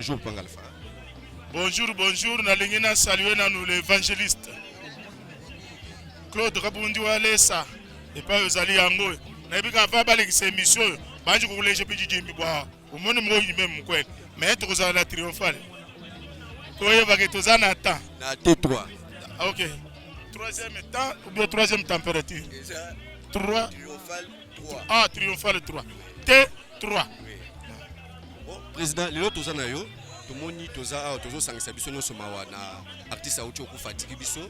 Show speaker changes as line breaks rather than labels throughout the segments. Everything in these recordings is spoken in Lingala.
Bonjour Pangalfa.
Bonjour, bonjour, na saluer nous l'évangéliste. Claude Rabundi Walesa, et pas Zali Yango. Nabika Fabalik, c'est émission. Banjo Koulé, j'ai pidi Jimmy Bois. Au monde, moi, il même quoi. Mais tu as la triomphale. Koye Vagetozana temps.
Na T3.
Ok. Troisième temps ou bien troisième température? 3.
Triomphal 3.
Ah, triomphale 3. T3.
Bon, président, les autres aux anayo. Tout le monde toza tozo sangisa biso no somawa na artiste aucho ku fatiki biso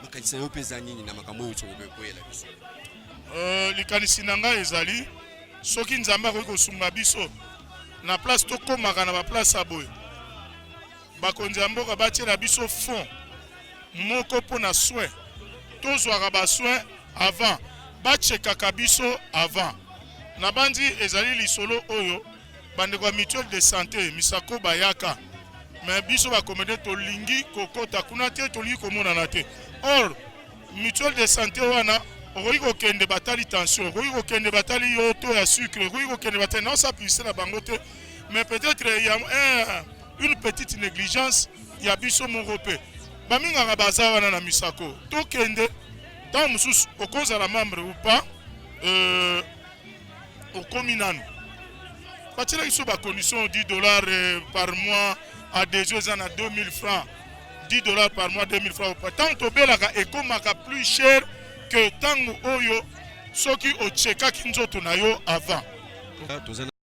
makanisa yo pezani na makambo yo tsobe koyela biso
likanisi nanga ezali soki nzamba ko sunga biso na place to komaka na ba place aboy bakonzi ya mboka batiela biso fond moko pona soin tozwaka ba soin avant bachekaka biso avant na bandi ezali lisolo oyo bandeko ya mutuelle de santé misako bayaka mais biso bakomede tolingi kokota kuna te tolingi komonana te or mutuelle de santé wana okoki kokende batali tension okoki kokende batali yo to ya sucre okoki kokende batali na osapuse na bango te mais peut-être il y a une petite négligence ya biso moko mpe bamingaka baza wana na misako tokende ntango mosusu okozala membre ou pas okomi nanu Patila iso ba condition $10 par mois à des jeux à 2000 francs. $10 par mois, 2000 francs. Tant que belaka ekomaka plus cher que tango oyo soki ocheka kinzoto na yo avant.